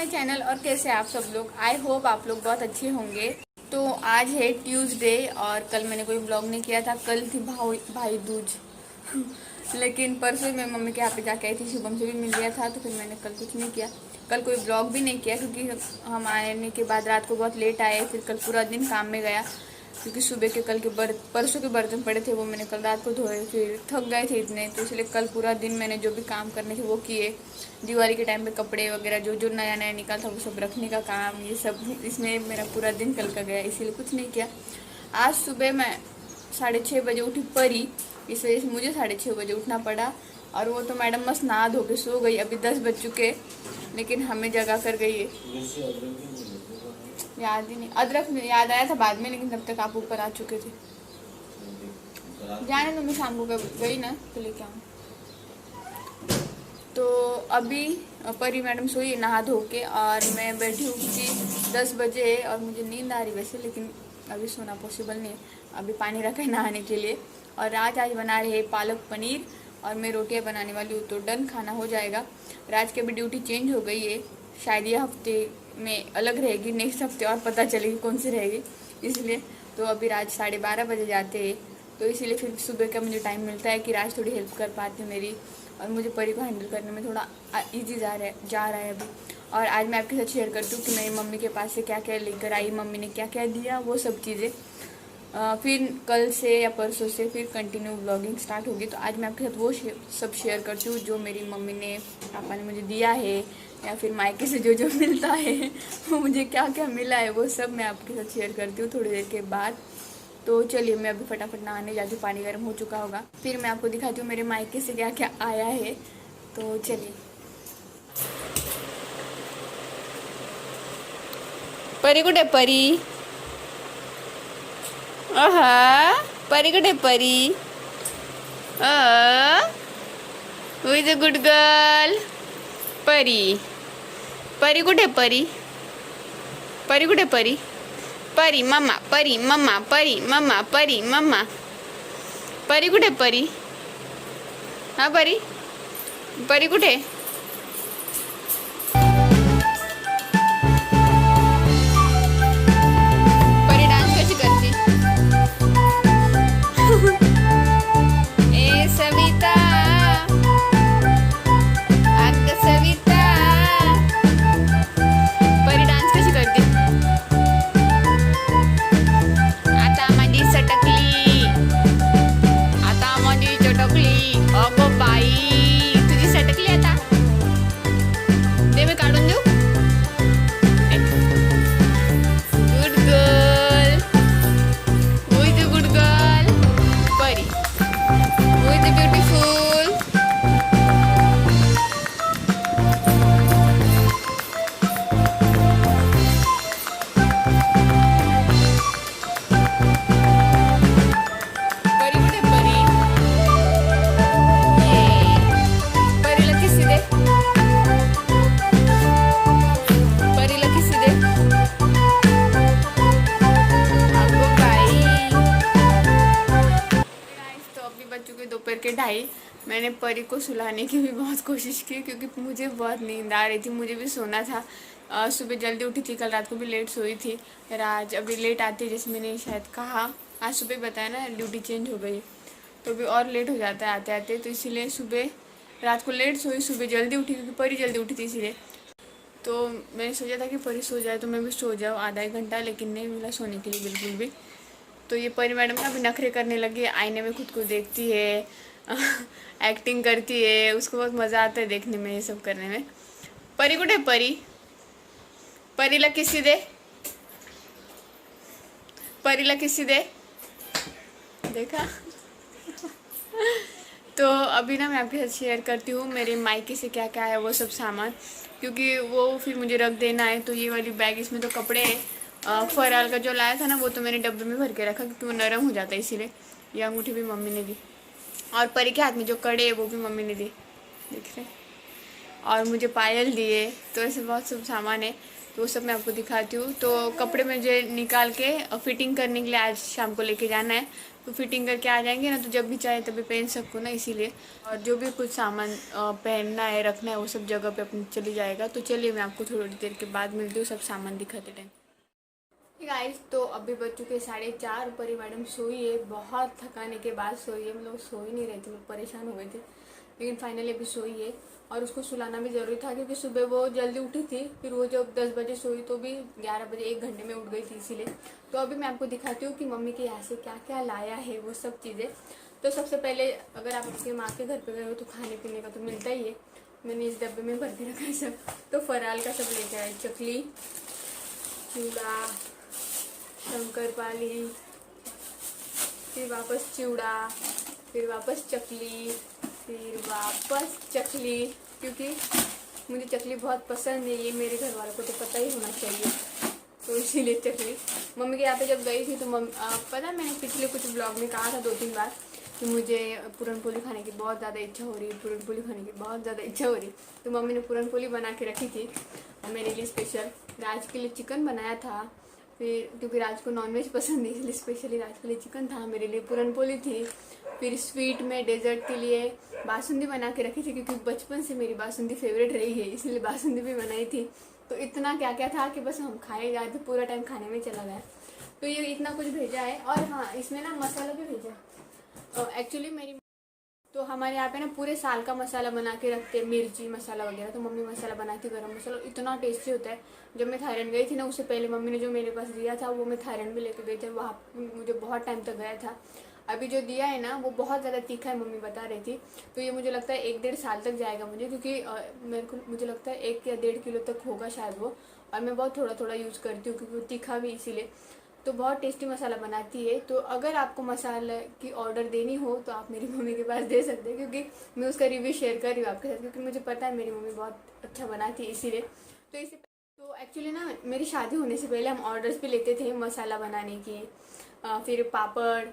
My channel. और कैसे आप सब लोग, आई होप आप लोग बहुत अच्छे होंगे। तो आज है ट्यूसडे और कल मैंने कोई ब्लॉग नहीं किया था। कल थी भाई दूज लेकिन परसों मैं मम्मी के यहाँ पे जाके आई थी, शुभम से भी मिल लिया था, तो फिर मैंने कल कुछ नहीं किया। कल कोई ब्लॉग भी नहीं किया क्योंकि हम आने के बाद रात को बहुत लेट आए। फिर कल पूरा दिन काम में गया क्योंकि सुबह के कल के परसों के बर्तन पड़े थे, वो मैंने कल रात को धोए। फिर थक गए थे इतने, तो इसलिए कल पूरा दिन मैंने जो भी काम करने थे वो किए। दिवाली के टाइम पे कपड़े वगैरह जो जो नया नया निकला था वो सब रखने का काम, ये सब इसमें मेरा पूरा दिन कल का गया, इसीलिए कुछ नहीं किया। आज सुबह मैं 6:30 बजे उठी परी, इस वजह से मुझे 6:30 बजे उठना पड़ा। और वो तो मैडम मस्त नहा धो के सो गई। अभी 10 बज चुके, लेकिन हमें जगा कर गई है। याद ही नहीं, अदरक में याद आया था बाद में, लेकिन तब तक आप ऊपर आ चुके थे। जाने तो मैं शाम को गई ना तो लेके आऊँ। तो अभी परी मैडम सोई नहा धो के, और मैं बैठी हूँ कि 10 बजे और मुझे नींद आ रही वैसे, लेकिन अभी सोना पॉसिबल नहीं है। अभी पानी रखा है नहाने के लिए। और आज बना रहे हैं पालक पनीर, और मैं रोटियां बनाने वाली हूँ, तो डन, खाना हो जाएगा। राज की अभी ड्यूटी चेंज हो गई है, शायद ये हफ्ते में अलग रहेगी, नेक्स्ट हफ्ते और पता चलेगी कौन सी रहेगी, इसलिए। तो अभी राज 12:30 बजे जाते हैं, तो इसीलिए फिर सुबह का मुझे टाइम मिलता है कि राज थोड़ी हेल्प कर पाते हैं मेरी, और मुझे परी को हैंडल करने में थोड़ा ईजी जा रहा है अभी। और आज मैं आपके साथ शेयर करती हूँ कि मेरी मम्मी के पास से क्या क्या लेकर आई, मम्मी ने क्या क्या दिया, वो सब चीज़ें। फिर कल से या परसों से फिर कंटिन्यू ब्लॉगिंग स्टार्ट होगी। तो आज मैं आपके साथ वो सब शेयर करती हूँ जो मेरी मम्मी ने पापा ने मुझे दिया है, या फिर मायके से जो जो मिलता है वो मुझे क्या क्या मिला है, वो सब मैं आपके साथ शेयर करती हूँ थोड़ी देर के बाद। तो चलिए मैं अभी फटाफट नहाने जाती हूँ, पानी गर्म हो चुका होगा, फिर मैं आपको दिखाती हूँ मेरे मायके से क्या क्या आया है। तो चलिए। परी कुठे परी? परी कुठे परी? Who is a good girl? परी परी कुठे परी? परी कुठे परी? परी मम्मा, परी मम्मा, परी मम्मा, परी मम्मा, परी कुठे परी? हाँ परी, परी कुठे? परी डान्स कशी करते? ए सविता, अग सविता, परी डान्स कशी करते? आता माझी सटकली, आता माझी चटकली, अगो बाई तुझी सटकली आता, दे मी काढून देऊ? Good girl, who is a good girl? परी, हु इज अ ब्युटिफुल? परी कुठे परी? ये परीला किसी दे, परीला किसी दे, अगो बाई। गाइस, तो अभी बज चुके दोपहर के 2:30। मैंने परी को सुलाने की भी बहुत कोशिश की क्योंकि मुझे बहुत नींद आ रही थी, मुझे भी सोना था। सुबह जल्दी उठी थी, कल रात को भी लेट सोई थी। राज अभी लेट आती है, जैसे मैंने शायद कहा, आज सुबह बताया ना ड्यूटी चेंज हो गई, तो अभी और लेट हो जाता है आते आते। तो इसीलिए सुबह रात को लेट सोई, सुबह जल्दी उठी क्योंकि परी जल्दी उठी थी इसीलिए। तो मैंने सोचा था कि परी सो जाए तो मैं भी सो जाऊँ आधा एक घंटा, लेकिन नहीं मिला सोने के लिए बिल्कुल भी। तो ये परी मैडम ना अभी नखरे करने लगी है, आईने में खुद को देखती है एक्टिंग करती है, उसको बहुत मज़ा आता है देखने में, ये सब करने में। परी कुठे परी? परीला किसी दे, परीला किसी दे, देखा तो अभी ना मैं आपके साथ शेयर करती हूँ मेरे मायके से क्या क्या है वो सब सामान, क्योंकि वो फिर मुझे रख देना है। तो ये वाली बैग, इसमें तो कपड़े हैं। फराल का जो लाया था ना वो तो मैंने डब्बे में भर के रखा क्योंकि वो नरम हो जाता है, इसीलिए। ये अंगूठी भी मम्मी ने दी, और परी के हाथ में जो कड़े है वो भी मम्मी ने दी, देख रहे। और मुझे पायल दिए, तो ऐसे बहुत सब सामान है। तो वो सब मैं आपको दिखाती हूँ। तो कपड़े मुझे निकाल के फिटिंग करने के लिए आज शाम को लेके जाना है, तो फिटिंग करके आ जाएंगे ना, तो जब भी चाहे तभी पहन सकूँ ना, इसीलिए। और जो भी कुछ सामान पहनना है, रखना है, वो सब जगह पे अपनी चली जाएगा। तो चलिए मैं आपको थोड़ी देर के बाद मिलती हूँ सब सामान दिखाते टाइम। गाइस, तो अभी बज चुके 4:30, परी मैडम सोई है, बहुत थकाने के बाद सोई है। मतलब सो ही नहीं रहे थे, लोग परेशान हो गए थे, लेकिन फाइनली अभी सोई है। और उसको सुलाना भी ज़रूरी था क्योंकि सुबह वो जल्दी उठी थी, फिर वो जब 10 बजे सोई तो भी 11 बजे 1 घंटे में उठ गई थी, इसीलिए। तो अभी मैं आपको दिखाती हूँ कि मम्मी के यहाँ से क्या क्या लाया है, वो सब चीज़ें। तो सबसे पहले अगर आप अपनी माँ के घर पर गए हो तो खाने पीने का तो मिलता ही है। मैंने इस डब्बे में भर के रखा है सब। तो फराल का सब लेके आए, चकली, चूड़ा, शंकरपाली, फिर वापस चिवड़ा, फिर वापस चकली, फिर वापस चकली, क्योंकि मुझे चकली बहुत पसंद है, ये मेरे घर वालों को तो पता ही होना चाहिए, तो इसीलिए चकली। मम्मी के यहाँ पे जब गई थी तो पता है, मैंने पिछले कुछ ब्लॉग में कहा था 2-3 बार कि मुझे पूरनपोली खाने की बहुत ज़्यादा इच्छा हो रही है, पूरनपोली खाने की बहुत ज़्यादा इच्छा हो रही है। तो मम्मी ने पूरनपोली बना के रखी थी मेरे लिए स्पेशल। राज के लिए चिकन बनाया था, फिर क्योंकि राज को नॉनवेज पसंद है, इसलिए स्पेशली राज के लिए चिकन था, मेरे लिए पूरनपोली थी। फिर स्वीट में डेजर्ट के लिए बासुंदी बना के रखी थी, क्योंकि बचपन से मेरी बासुंदी फेवरेट रही है, इसलिए बासुंदी भी बनाई थी। तो इतना क्या क्या था कि बस हम खाए जा रहे थे, पूरा टाइम खाने में चला गया। तो ये इतना कुछ भेजा है। और हाँ, इसमें ना मसाला भी भेजा एक्चुअली मेरी। तो हमारे यहाँ पे ना पूरे साल का मसाला बना के रखते हैं, मिर्ची मसाला वगैरह। तो मम्मी मसाला बनाती, गरम मसाला इतना टेस्टी होता है। जब मैं थाईलैंड गई थी ना, उससे पहले मम्मी ने जो मेरे पास दिया था वो मैं थाईलैंड भी लेके गई थी, वहाँ मुझे बहुत टाइम तक गया था। अभी जो दिया है ना वो बहुत ज़्यादा तीखा है, मम्मी बता रही थी। तो ये मुझे लगता है 1-1.5 साल तक जाएगा मुझे, क्योंकि मुझे लगता है 1 या 1.5 किलो तक होगा शायद वो। और मैं बहुत थोड़ा थोड़ा यूज़ करती हूँ क्योंकि वो तीखा भी, इसीलिए। तो बहुत टेस्टी मसाला बनाती है। तो अगर आपको मसाला की ऑर्डर देनी हो तो आप मेरी मम्मी के पास दे सकते हैं, क्योंकि मैं उसका रिव्यू शेयर कर रही हूँ आपके साथ, क्योंकि मुझे पता है मेरी मम्मी बहुत अच्छा बनाती है, इसीलिए। तो एक्चुअली ना, मेरी शादी होने से पहले हम ऑर्डर्स भी लेते थे मसाला बनाने की। फिर पापड़,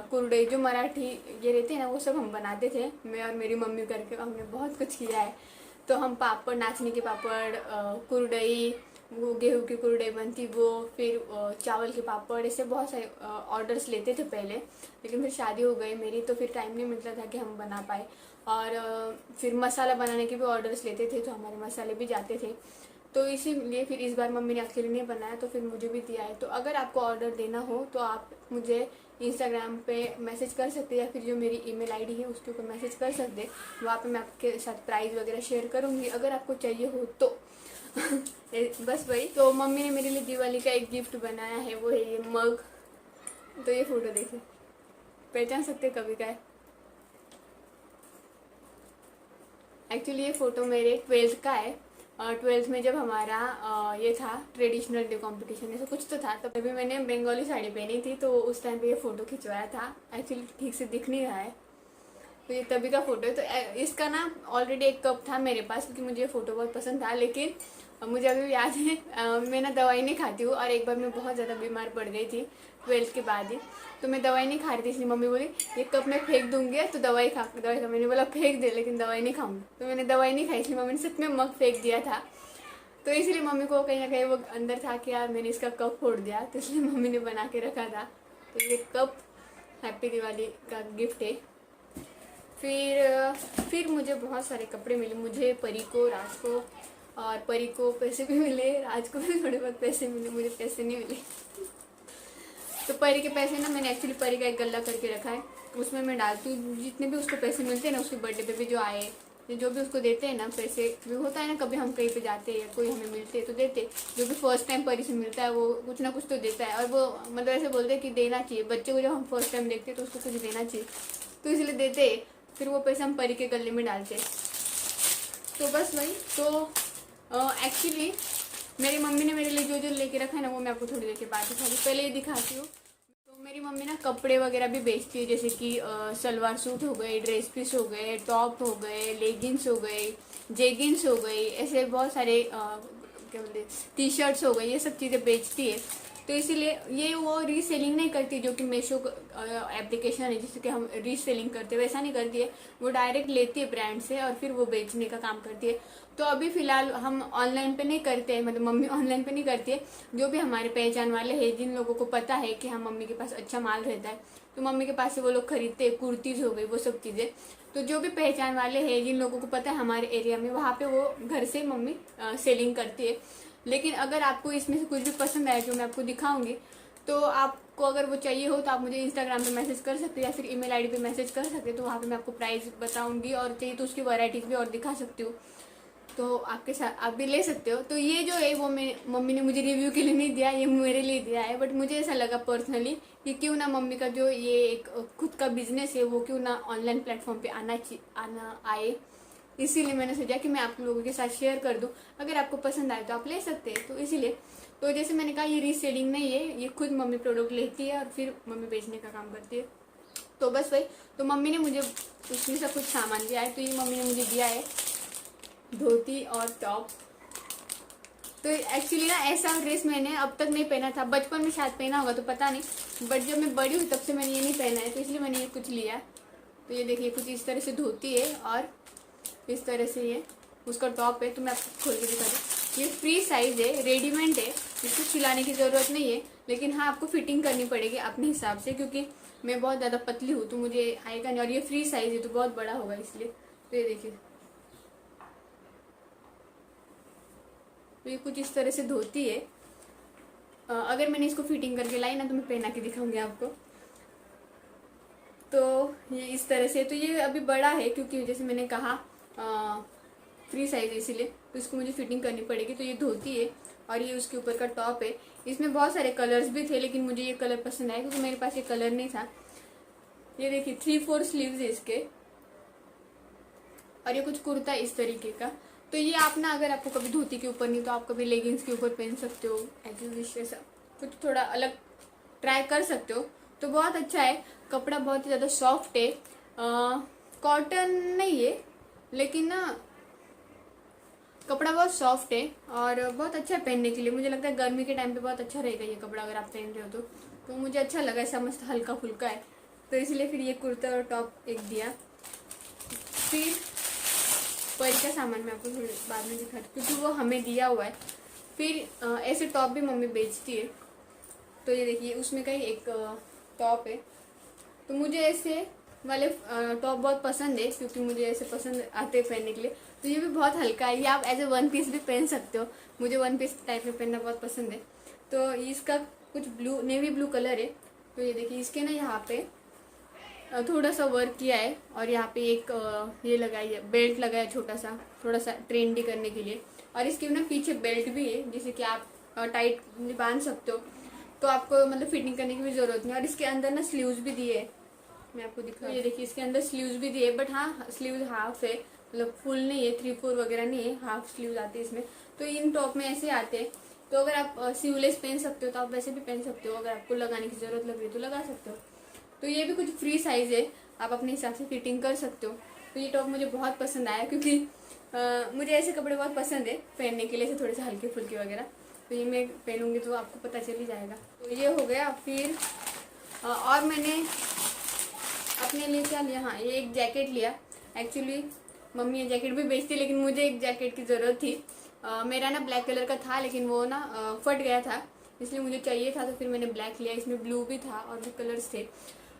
कुरडे, जो मराठी ये रहते हैं ना, वो सब हम बनाते थे, मैं और मेरी मम्मी करके। हमने बहुत कुछ किया है। तो हम पापड़, नाचने के पापड़, कुरडई, वो गेहूं की कुरडई बनती वो, फिर चावल के पापड़, ऐसे बहुत सारे ऑर्डर्स लेते थे पहले। लेकिन फिर शादी हो गई मेरी, तो फिर टाइम नहीं मिलता था कि हम बना पाए। और फिर मसाला बनाने के भी ऑर्डर्स लेते थे, तो हमारे मसाले भी जाते थे। तो इसीलिए फिर इस बार मम्मी ने अकेले नहीं बनाया, तो फिर मुझे भी दिया है। तो अगर आपको ऑर्डर देना हो तो आप मुझे इंस्टाग्राम पे मैसेज कर सकते हैं, या फिर जो मेरी ईमेल आईडी है उसके ऊपर मैसेज कर सकते हैं। वहाँ पे मैं आपके साथ प्राइस वगैरह शेयर करूँगी, अगर आपको चाहिए हो तो। बस वही। तो मम्मी ने मेरे लिए दिवाली का एक गिफ्ट बनाया है, वो है ये मग। तो ये फोटो देखिए, पहचान सकते कभी का है। एक्चुअली ये फ़ोटो मेरे 12th का है। 12th में जब हमारा ये था ट्रेडिशनल डे कॉम्पिटिशन, ऐसा कुछ तो था, तब अभी मैंने बंगाली साड़ी पहनी थी, तो उस टाइम पे ये फ़ोटो खिंचवाया था। एक्चुअली ठीक से दिख नहीं रहा है, तो ये तभी का फ़ोटो है। तो इसका ना ऑलरेडी एक कप था मेरे पास, क्योंकि मुझे ये फ़ोटो बहुत पसंद था। लेकिन मुझे अभी भी याद है, मैं ना दवाई नहीं खाती हूँ, और एक बार मैं बहुत ज़्यादा बीमार पड़ गई थी 12th के बाद ही। तो मैं दवाई नहीं खा रही थी, इसलिए मम्मी बोली ये कप मैं फेंक दूंगी, तो दवाई खा। मैंने बोला फेंक दे, लेकिन दवाई नहीं खाऊंगी। तो मैंने दवाई नहीं खाई, इसलिए मम्मी ने सच में मग फेंक दिया था। तो इसलिए मम्मी को कहीं ना कहीं वो अंदर था कि यार मैंने इसका कप फोड़ दिया, तो इसलिए मम्मी ने बना के रखा था। तो ये कप हैप्पी दिवाली का गिफ्ट है। फिर मुझे बहुत सारे कपड़े मिले, मुझे, परी को, राज को। और परी को पैसे भी मिले, राज को भी थोड़े बहुत पैसे मिले, मुझे पैसे नहीं मिले। तो परी के पैसे ना, मैंने एक्चुअली परी का एक गल्ला करके रखा है, उसमें मैं डालती हूँ जितने भी उसको पैसे मिलते हैं ना, उसके बर्थडे पे भी जो आए, जो भी उसको देते हैं ना पैसे, भी होता है ना, कभी हम कहीं पे जाते हैं या कोई हमें मिलते हैं तो देते। जो भी फर्स्ट टाइम परी से मिलता है वो कुछ ना कुछ तो देता है, और वो मतलब ऐसे बोलते हैं कि देना चाहिए बच्चे को, जब हम फर्स्ट टाइम देखते हैं तो उसको कुछ देना चाहिए, तो इसलिए देते। फिर वो पैसे हम परी के गले में डालते। तो बस वही। तो एक्चुअली मेरी मम्मी ने मेरे लिए जो जो लेके रखा है ना, वो मैं आपको थोड़ी देर के बाद दिखाती हूँ। पहले ये दिखाती हूँ। तो मेरी मम्मी ना कपड़े वगैरह भी बेचती है, जैसे कि सलवार सूट हो गए, ड्रेस पीस हो गए, टॉप हो गए, लेगिंग्स हो गई, जेगिंग्स हो गई, ऐसे बहुत सारे क्या बोलते टी शर्ट्स हो गई, ये सब चीज़ें बेचती है। तो इसीलिए ये वो रीसेलिंग नहीं करती जो कि मीशो एप्लीकेशन है जिससे कि हम रीसेलिंग करते हैं, वैसा नहीं करती है। वो डायरेक्ट लेती है ब्रांड से और फिर वो बेचने का काम करती है। तो अभी फिलहाल हम ऑनलाइन पे नहीं करते हैं, मतलब मम्मी ऑनलाइन पे नहीं करती है। जो भी हमारे पहचान वाले हैं, जिन लोगों को पता है कि हाँ मम्मी के पास अच्छा माल रहता है, तो मम्मी के पास से वो लोग खरीदते हैं। कुर्तीज हो गई, वो सब चीज़ें। तो जो भी पहचान वाले हैं, जिन लोगों को पता है हमारे एरिया में, वहाँ पे वो घर से मम्मी सेलिंग करती है। लेकिन अगर आपको इसमें से कुछ भी पसंद आए जो मैं आपको दिखाऊंगी, तो आपको अगर वो चाहिए हो तो आप मुझे इंस्टाग्राम पे मैसेज कर सकते हो या फिर ईमेल आईडी पे मैसेज कर सकते हो। तो वहाँ पे मैं आपको प्राइस बताऊंगी और चाहिए तो उसकी वैरायटीज भी और दिखा सकती हूँ, तो आपके साथ आप भी ले सकते हो। तो ये जो है वो मम्मी ने मुझे रिव्यू के लिए नहीं दिया, ये मेरे लिए दिया है। बट मुझे ऐसा लगा पर्सनली कि क्यों ना मम्मी का जो ये एक खुद का बिजनेस है वो क्यों ना ऑनलाइन प्लेटफॉर्म पे आना आए। इसीलिए मैंने सोचा कि मैं आप लोगों के साथ शेयर कर दूं। अगर आपको पसंद आए तो आप ले सकते हैं। तो इसीलिए तो जैसे मैंने कहा, ये रीसेलिंग नहीं है, ये खुद मम्मी प्रोडक्ट लेती है और फिर मम्मी बेचने का काम करती है। तो बस वही, तो मम्मी ने मुझे उसमें से कुछ सामान दिया है। तो ये मम्मी ने मुझे दिया है धोती और टॉप। तो एक्चुअली ना ऐसा ड्रेस मैंने अब तक नहीं पहना था, बचपन में शायद पहना होगा तो पता नहीं, बट जब मैं बड़ी हुई तब से मैंने ये नहीं पहना है, तो इसलिए मैंने ये कुछ लिया। तो ये देखिए कुछ इस तरह से धोती है और इस तरह से ये उसका टॉप है। तो मैं आपको खोल के दिखा दूँ, ये फ्री साइज है, रेडीमेड है, इसको सिलाने की ज़रूरत नहीं है। लेकिन हाँ आपको फिटिंग करनी पड़ेगी अपने हिसाब से, क्योंकि मैं बहुत ज़्यादा पतली हूँ तो मुझे आएगा नहीं, और ये फ्री साइज है तो बहुत बड़ा होगा इसलिए। तो ये देखिए, तो ये कुछ इस तरह से धोती है। अगर मैंने इसको फिटिंग करके लाई ना तो मैं पहना के दिखाऊंगी आपको। तो ये इस तरह से, तो ये अभी बड़ा है क्योंकि जैसे मैंने कहा फ्री साइज है, इसीलिए तो इसको मुझे फिटिंग करनी पड़ेगी। तो ये धोती है और ये उसके ऊपर का टॉप है। इसमें बहुत सारे कलर्स भी थे लेकिन मुझे ये कलर पसंद आया क्योंकि मेरे पास ये कलर नहीं था। ये देखिए 3/4 स्लीव्स है इसके, और ये कुछ कुर्ता इस तरीके का। तो ये आप ना, अगर आपको कभी धोती के ऊपर नहीं तो आप कभी लेगिंग्स के ऊपर पहन सकते हो, ऐसा कुछ थोड़ा अलग ट्राई कर सकते हो। तो बहुत अच्छा है, कपड़ा बहुत ही ज़्यादा सॉफ्ट है, कॉटन नहीं है लेकिन ना कपड़ा बहुत सॉफ्ट है और बहुत अच्छा है पहनने के लिए। मुझे लगता है गर्मी के टाइम पे बहुत अच्छा रहेगा ये कपड़ा अगर आप पहन रहे हो तो मुझे अच्छा लगा, ऐसा मस्त हल्का फुल्का है। तो इसलिए फिर ये कुर्ता और टॉप एक दिया। फिर परी का सामान मैं आपको थोड़ी बाद में दिखाती हूँ क्योंकि वो हमें दिया हुआ है। फिर ऐसे टॉप भी मम्मी बेचती है। तो ये देखिए उसमें का ही एक टॉप है। तो मुझे ऐसे वाले टॉप बहुत पसंद है क्योंकि मुझे ऐसे पसंद आते हैं पहनने के लिए। तो ये भी बहुत हल्का है, ये आप एज ए वन पीस भी पहन सकते हो। मुझे वन पीस टाइप में पहनना बहुत पसंद है। तो इसका कुछ ब्लू, नेवी ब्लू कलर है। तो ये देखिए इसके ना यहाँ पे थोड़ा सा वर्क किया है और यहाँ पे एक ये लगाई है, बेल्ट लगाया छोटा सा, थोड़ा सा ट्रेंडी करने के लिए। और इसके ना पीछे बेल्ट भी है जिसे कि आप टाइट बांध सकते हो, तो आपको मतलब फिटिंग करने की भी जरूरत नहीं। और इसके अंदर ना स्लीव्स भी दिए है, मैं आपको दिखाऊँ। ये देखिए इसके अंदर स्लीव्स भी दिए, बट हाँ स्लीव्स हाफ है, मतलब फुल नहीं है, 3/4 वगैरह नहीं है, हाफ स्लीव्स आते हैं इसमें। तो इन टॉप में ऐसे आते हैं। तो अगर आप स्लीवलेस पहन सकते हो तो आप वैसे भी पहन सकते हो, अगर आपको लगाने की जरूरत लग रही है तो लगा सकते हो। तो ये भी कुछ फ्री साइज है, आप अपने हिसाब से फिटिंग कर सकते हो। तो ये टॉप मुझे बहुत पसंद आया क्योंकि मुझे ऐसे कपड़े बहुत पसंद है पहनने के लिए, से थोड़े से हल्के फुल्के वगैरह। तो ये मैं पहनूंगी तो आपको पता चल ही जाएगा। तो ये हो गया। फिर और मैंने अपने लिए क्या लिया, हाँ ये एक जैकेट लिया। एक्चुअली मम्मी ये जैकेट भी बेचती लेकिन मुझे एक जैकेट की ज़रूरत थी। मेरा ना ब्लैक कलर का था लेकिन वो ना फट गया था, इसलिए मुझे चाहिए था। तो फिर मैंने ब्लैक लिया, इसमें ब्लू भी था और भी कलर्स थे।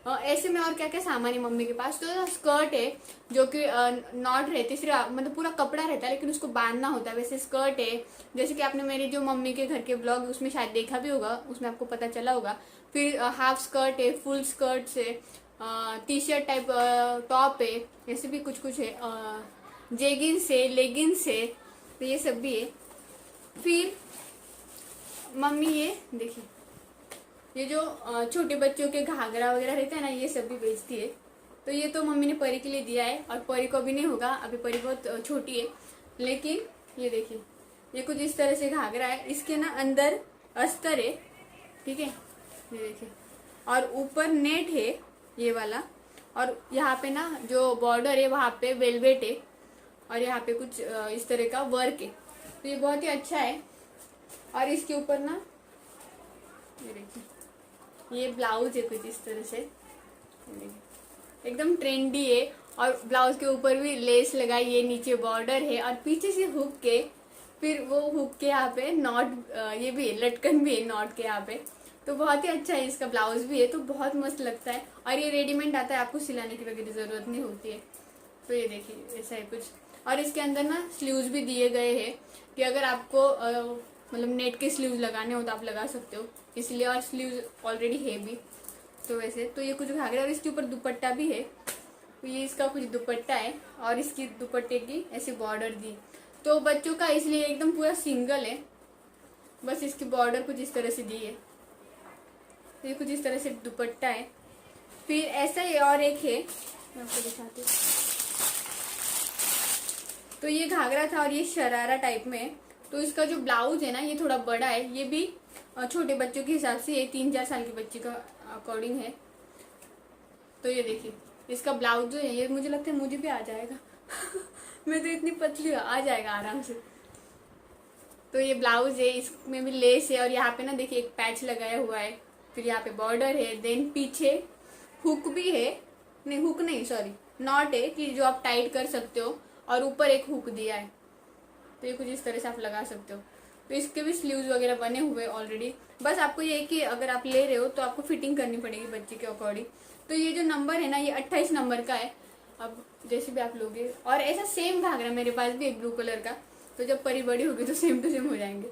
ऐसे में और क्या क्या सामान है मम्मी के पास। तो स्कर्ट है जो कि नॉट रहती, सिर्फ मतलब पूरा कपड़ा रहता है लेकिन उसको बांधना होता है, वैसे स्कर्ट है। जैसे कि आपने मेरी जो मम्मी के घर के ब्लॉग उसमें शायद देखा भी होगा, उसमें आपको पता चला होगा। फिर हाफ स्कर्ट है, फुल स्कर्ट है, टी शर्ट टाइप टॉप है, ऐसे भी कुछ कुछ है, जेगिंस है, लेगिंग्स है, तो ये सब भी है। फिर मम्मी ये देखिए, ये जो छोटे बच्चों के घाघरा वगैरह रहते हैं ना, ये सब भी बेचती है। तो ये तो मम्मी ने परी के लिए दिया है और परी को अभी नहीं होगा, अभी परी बहुत छोटी है। लेकिन ये देखिए ये कुछ इस तरह से घाघरा है, इसके ना अंदर अस्तर है, ठीक है, ये देखिए। और ऊपर नेट है ये वाला, और यहाँ पे ना जो बॉर्डर है वहाँ पे वेलवेट है, और यहाँ पे कुछ इस तरह का वर्क है। तो ये बहुत ही अच्छा है। और इसके ऊपर ना ये देखिए, ये ब्लाउज है कुछ इस तरह से, ये देखिए एकदम ट्रेंडी है। और ब्लाउज के ऊपर भी लेस लगाई है, नीचे बॉर्डर है और पीछे से हुक के, फिर वो हुक के यहाँ पे नॉट, ये भी है, लटकन भी है नॉट के यहाँ पे। तो बहुत ही अच्छा है, इसका ब्लाउज भी है तो बहुत मस्त लगता है। और ये रेडीमेड आता है, आपको सिलाने की वगैरह जरूरत नहीं होती है। तो ये देखिए ऐसा है कुछ। और इसके अंदर ना स्लीव्स भी दिए गए हैं कि अगर आपको मतलब नेट के स्लीव्स लगाने हो तो आप लगा सकते हो, इसलिए। और स्लीव्स ऑलरेडी है भी। तो वैसे तो ये कुछ घाघरा, और इसके ऊपर दुपट्टा भी है। तो ये इसका कुछ दुपट्टा है और इसकी दुपट्टे की ऐसी बॉर्डर दी। तो बच्चों का इसलिए एकदम पूरा सिंगल है, बस इसकी बॉर्डर कुछ इस तरह से दी है। तो ये कुछ इस तरह से दुपट्टा है। फिर ऐसा ही और एक है, मैं आपको दिखाती हूँ। तो ये घाघरा था और ये शरारा टाइप में है। तो इसका जो ब्लाउज है ना ये थोड़ा बड़ा है, ये भी छोटे बच्चों के हिसाब से, ये 3-4 साल की बच्ची का अकॉर्डिंग है। तो ये देखिए इसका ब्लाउज जो है ये मुझे लगता है मुझे भी आ जाएगा मैं तो इतनी पतली हूँ, आ जाएगा आराम से। तो ये ब्लाउज है, इसमें भी लेस है और यहाँ पे ना देखिए एक पैच लगाया हुआ है। फिर यहाँ पे बॉर्डर है, देन पीछे हुक भी है, नहीं हुक नहीं सॉरी नॉट है कि जो आप टाइट कर सकते हो, और ऊपर एक हुक दिया है। तो ये कुछ इस तरह से आप लगा सकते हो। तो इसके भी स्लीव्स वगैरह बने हुए ऑलरेडी। बस आपको ये है कि अगर आप ले रहे हो तो आपको फिटिंग करनी पड़ेगी बच्चे के अकॉर्डिंग। तो ये जो नंबर है ना ये 28 नंबर का है। अब जैसे भी आप लोगे, और ऐसा सेम घाघरा मेरे पास भी एक ब्लू कलर का, तो जब परी बड़ी होगी तो सेम टू सेम हो जाएंगे।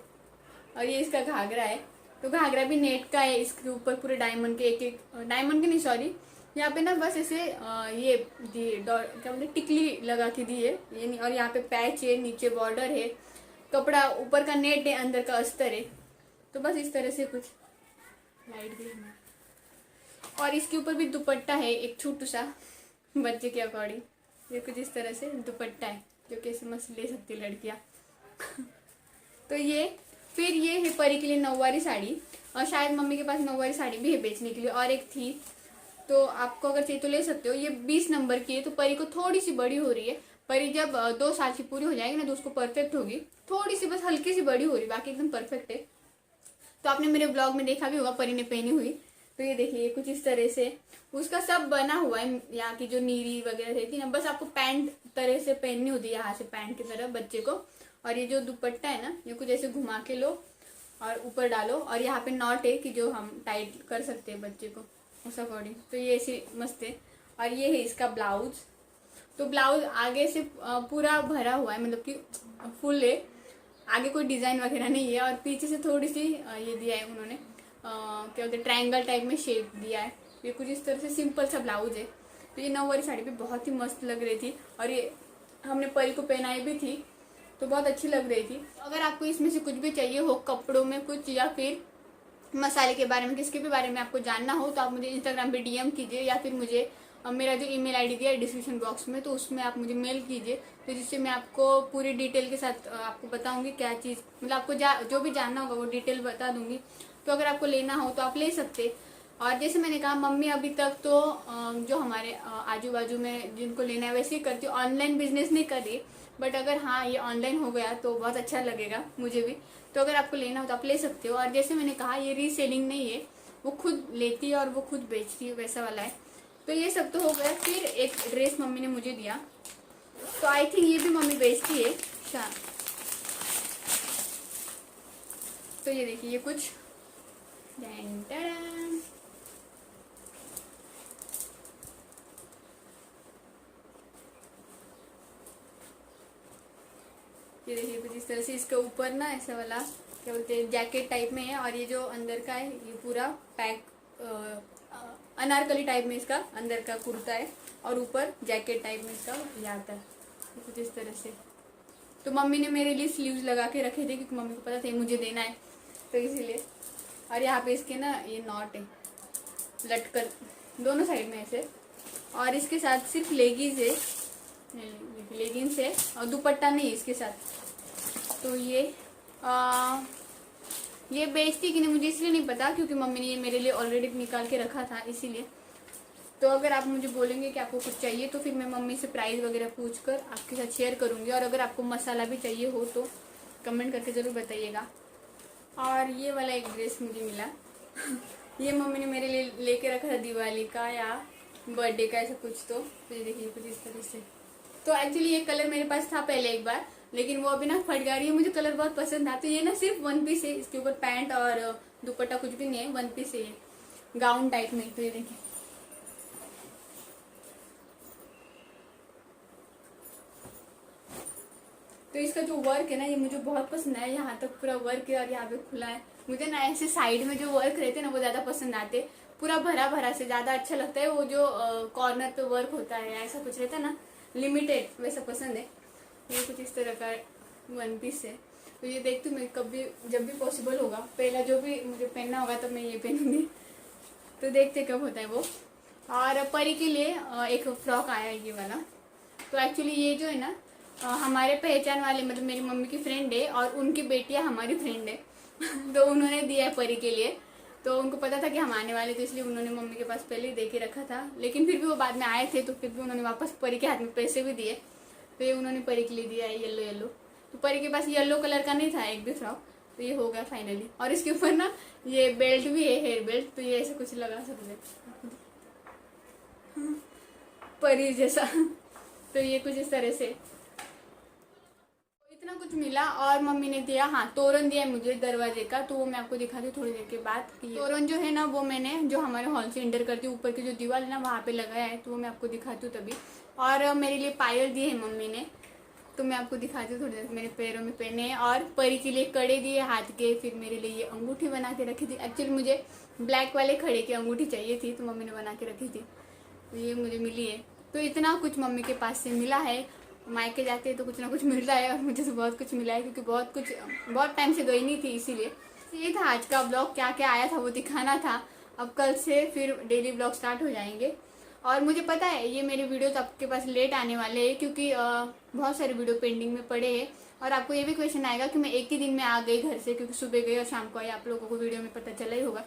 और ये इसका घाघरा है, तो घाघरा भी नेट का है। इसके ऊपर पूरे डायमंड के एक डायमंड के नहीं सॉरी, यहाँ पे ना बस ऐसे ये दिए क्या बोलते टिकली लगा के दी है ये नहीं। और यहाँ पे पैच है, नीचे बॉर्डर है, कपड़ा ऊपर का नेट है, अंदर का अस्तर है। तो बस इस तरह से कुछ लाइट भी है। और इसके ऊपर भी दुपट्टा है एक छोटू सा बच्चे के अकॉर्डिंग। ये कुछ इस तरह से दुपट्टा है जो कि ऐसे मस्त ले सकती लड़कियाँ तो ये फिर ये है परी के लिए नौवारी साड़ी, और शायद मम्मी के पास नौवारी साड़ी भी है बेचने के लिए, और एक थी। तो आपको अगर चाहिए तो ले सकते हो। ये 20 नंबर की है, तो परी को थोड़ी सी बड़ी हो रही है। परी जब 2 साल की पूरी हो जाएगी ना तो उसको परफेक्ट होगी। थोड़ी सी बस हल्की सी बड़ी हो रही, बाकी एकदम परफेक्ट है। तो आपने मेरे ब्लॉग में देखा भी होगा परी ने पहनी हुई। तो ये देखिए कुछ इस तरह से उसका सब बना हुआ है। यहाँ की जो नीरी वगैरह रहती ना, बस आपको पैंट तरह से पहननी होती है, यहाँ से पैंट की तरह बच्चे को। और ये जो दुपट्टा है ना ये कुछ ऐसे घुमा के लो और ऊपर डालो, और यहाँ पे नॉट है कि जो हम टाइट कर सकते हैं बच्चे को उस अकॉर्डिंग। तो ये ऐसी मस्त है। और ये है इसका ब्लाउज। तो ब्लाउज आगे से पूरा भरा हुआ है, मतलब कि फुल है, आगे कोई डिजाइन वगैरह नहीं है। और पीछे से थोड़ी सी ये दिया है उन्होंने, क्या बोलते हैं ट्रायंगल टाइप में शेप दिया है। ये कुछ इस तरह से सिंपल सा ब्लाउज है। तो ये नौवारी साड़ी भी बहुत ही मस्त लग रही थी, और ये हमने परी को पहनाई भी थी तो बहुत अच्छी लग रही थी। अगर आपको इसमें से कुछ भी चाहिए हो, कपड़ों में कुछ या फिर मसाले के बारे में, किसके भी बारे में आपको जानना हो, तो आप मुझे इंस्टाग्राम पे डीएम कीजिए, या फिर मुझे मेरा जो ईमेल आईडी दिया है डिस्क्रिप्शन बॉक्स में, तो उसमें आप मुझे मेल कीजिए। तो जिससे मैं आपको पूरी डिटेल के साथ आपको बताऊंगी क्या चीज़, मतलब आपको जो भी जानना होगा वो डिटेल बता दूंगी। तो अगर आपको लेना हो तो आप ले सकते। और जैसे मैंने कहा मम्मी अभी तक तो जो हमारे आजू बाजू में जिनको लेना है वैसे ही करती, ऑनलाइन बिजनेस नहीं कर रही। बट अगर हाँ ये ऑनलाइन हो गया तो बहुत अच्छा लगेगा मुझे भी। तो अगर आपको लेना हो तो आप ले सकते हो। और जैसे मैंने कहा ये रीसेलिंग नहीं है, वो खुद लेती है और वो खुद बेचती है, वैसा वाला है। तो ये सब तो हो गया। फिर एक ड्रेस मम्मी ने मुझे दिया, तो आई थिंक ये भी मम्मी बेचती है। तो ये देखिए ये कुछ ये देखिए कुछ इस तरह से, इसके ऊपर ना ऐसा वाला क्या बोलते हैं जैकेट टाइप में है। और ये जो अंदर का है ये पूरा पैक अनारकली टाइप में इसका अंदर का कुर्ता है, और ऊपर जैकेट टाइप में इसका ये आता है कुछ इस तरह से। तो मम्मी ने मेरे लिए स्लीव्स लगा के रखे थे क्योंकि मम्मी को पता था मुझे देना है, तो इसीलिए। और यहाँ पे इसके ना ये नॉट है लटकर दोनों साइड में ऐसे। और इसके साथ सिर्फ लेगिंग्स है, लेगिंग्स है और दुपट्टा नहीं है इसके साथ। तो ये बेचती कि नहीं मुझे इसलिए नहीं पता, क्योंकि मम्मी ने ये मेरे लिए ऑलरेडी निकाल के रखा था इसीलिए। तो अगर आप मुझे बोलेंगे कि आपको कुछ चाहिए तो फिर मैं मम्मी से प्राइस वगैरह पूछकर आपके साथ शेयर करूँगी। और अगर आपको मसाला भी चाहिए हो तो कमेंट करके ज़रूर बताइएगा। और ये वाला एक ड्रेस मुझे मिला, ये मम्मी ने मेरे लिए लेके रखा था दिवाली का या बर्थडे का ऐसा कुछ। तो ये देखिए कुछ इस तरह से। तो एक्चुअली ये कलर मेरे पास था पहले एक बार, लेकिन वो अभी ना फट गया। ये मुझे कलर बहुत पसंद था। तो ये ना सिर्फ वन पीस है, इसके ऊपर पैंट और दुपट्टा कुछ भी नहीं है, वन पीस है ये, गाउन टाइप में। तो ये देखिए तो इसका जो वर्क है ना ये मुझे बहुत पसंद है। यहाँ तक पूरा वर्क है और यहाँ पे खुला है। मुझे ना ऐसे साइड में जो वर्क रहते हैं ना वो ज्यादा पसंद आते, पूरा भरा भरा से ज्यादा अच्छा लगता है। वो जो कॉर्नर पे वर्क होता है ऐसा कुछ रहता है ना लिमिटेड, वैसा पसंद है। ये कुछ इस तरह का वन पीस है। तो ये देखती हूँ मैं कभी जब भी पॉसिबल होगा, पहला जो भी मुझे पहनना होगा तब मैं ये पहनूंगी। तो देखते कब होता है वो। और परी के लिए एक फ्रॉक आया है ये वाला। तो एक्चुअली ये जो है ना हमारे पहचान वाले, मतलब मेरी मम्मी की फ्रेंड है और उनकी बेटियां हमारी फ्रेंड है। तो उन्होंने दिया है परी के लिए। तो उनको पता था कि हम आने वाले, तो इसलिए उन्होंने मम्मी के पास पहले ही दे के रखा था। लेकिन फिर भी वो बाद में आए थे तो फिर भी उन्होंने वापस परी के हाथ में पैसे भी दिए। तो ये उन्होंने परी के लिए दिया है येलो येलो। तो परी के पास येलो कलर का नहीं था एक भी फ्रॉक, तो ये हो गया फाइनली। और इसके ऊपर ना ये बेल्ट भी है, हेयर बेल्ट। तो ये ऐसे कुछ लगा सकते परी जैसा। तो ये कुछ इस तरह से इतना कुछ मिला। और मम्मी ने दिया, हाँ तोरण दिया है मुझे दरवाजे का। तो वो मैं आपको दिखाती हूँ थोड़ी देर के बाद। तोरण जो है ना वो मैंने जो हमारे हॉल से एंटर करती हूँ ऊपर की जो दीवार है ना वहाँ पे लगाया है। तो वो मैं आपको दिखाती हूँ तभी। और मेरे लिए पायल दिए है मम्मी ने, तो मैं आपको दिखाती हूँ थोड़ी देर। मेरे पैरों में पहने। और परी के लिए कड़े दिए हाथ के। फिर मेरे लिए ये अंगूठी बना के रखी थी। एक्चुअली मुझे ब्लैक वाले खड़े की अंगूठी चाहिए थी, तो मम्मी ने बना के रखी थी। तो ये मुझे मिली है। तो इतना कुछ मम्मी के पास से मिला है। मायके जाते हैं तो कुछ ना कुछ मिलता है, और मुझे तो बहुत कुछ मिला है क्योंकि बहुत टाइम से गई नहीं थी इसीलिए। ये था आज का ब्लॉग, क्या क्या आया था वो दिखाना था। अब कल से फिर डेली ब्लॉग स्टार्ट हो जाएंगे। और मुझे पता है ये मेरे वीडियो तो आपके पास लेट आने वाले हैं क्योंकि बहुत सारे वीडियो पेंडिंग में पड़े हैं। और आपको ये भी क्वेश्चन आएगा कि मैं एक ही दिन में आ गई घर से, क्योंकि सुबह गई और शाम को आई। आप लोगों को वीडियो में पता चला ही होगा।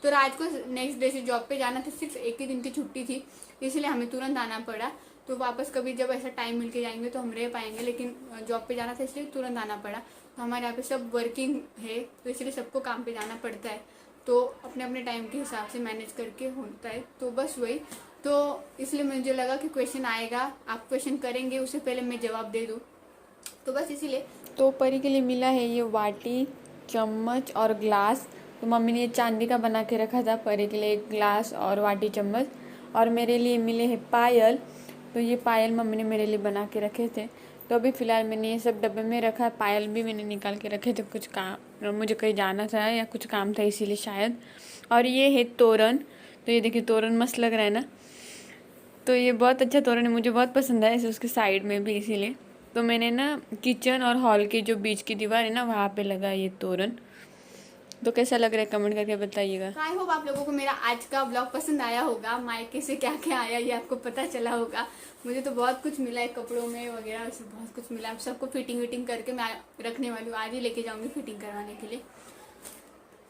तो रात को नेक्स्ट डे से जॉब पे जाना था, सिर्फ एक ही दिन की छुट्टी थी, इसलिए हमें तुरंत आना पड़ा। तो वापस कभी जब ऐसा टाइम मिल के जाएंगे तो हम रह पाएंगे, लेकिन जॉब पे जाना था इसलिए तुरंत आना पड़ा। तो हमारे यहाँ पे सब वर्किंग है तो इसलिए सबको काम पे जाना पड़ता है। तो अपने अपने टाइम के हिसाब से मैनेज करके होता है। तो बस वही, तो इसलिए मुझे लगा कि क्वेश्चन आएगा, आप क्वेश्चन करेंगे उससे पहले मैं जवाब दे दूँ, तो बस इसीलिए। तो परी के लिए मिला है ये वाटी, चम्मच और ग्लास। तो मम्मी ने ये चांदी का बना के रखा था परी के लिए, एक ग्लास और वाटी चम्मच। और मेरे लिए मिले हैं पायल। तो ये पायल मम्मी ने मेरे लिए बना के रखे थे। तो अभी फ़िलहाल मैंने ये सब डब्बे में रखा है। पायल भी मैंने निकाल के रखे थे, कुछ काम मुझे कहीं जाना था या कुछ काम था इसीलिए शायद। और ये है तोरण। तो ये देखिए तोरण मस्त लग रहा है ना। तो ये बहुत अच्छा तोरण है, मुझे बहुत पसंद है, उसके साइड में भी इसीलिए। तो मैंने ना किचन और हॉल के जो बीच की दीवार है ना वहाँ पे लगा ये तोरण। तो कैसा लग रहा है कमेंट करके बताइएगा। आई होप आप लोगों को मेरा आज का ब्लॉग पसंद आया होगा। मायके से क्या क्या आया ये आपको पता चला होगा। मुझे तो बहुत कुछ मिला है कपड़ों में वगैरह, वैसे बहुत कुछ मिला है। सबको फिटिंग विटिंग करके मैं रखने वाली हूँ, आज ही लेके जाऊँगी फिटिंग करवाने के लिए।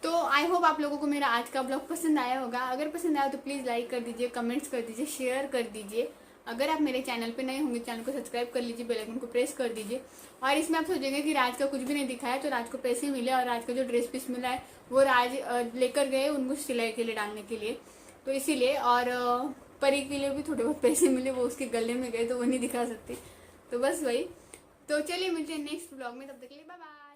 तो आई होप आप लोगों को मेरा आज का ब्लॉग पसंद आया होगा। अगर पसंद आया तो प्लीज़ लाइक कर दीजिए, कमेंट्स कर दीजिए, शेयर कर दीजिए। अगर आप मेरे चैनल पे नए होंगे चैनल को सब्सक्राइब कर लीजिए, बेल आइकन को प्रेस कर दीजिए। और इसमें आप सोचेंगे कि राज का कुछ भी नहीं दिखाया, तो राज को पैसे मिले और राज का जो ड्रेस पीस मिला है वो राज लेकर गए उनको सिलाई के लिए डालने के लिए, तो इसीलिए। और परी के लिए भी थोड़े बहुत पैसे मिले, वो उसके गले में गए तो वो नहीं दिखा सकती। तो बस वही। तो चलिए मिलते हैं नेक्स्ट ब्लॉग में, तब तक के लिए बाय बाय।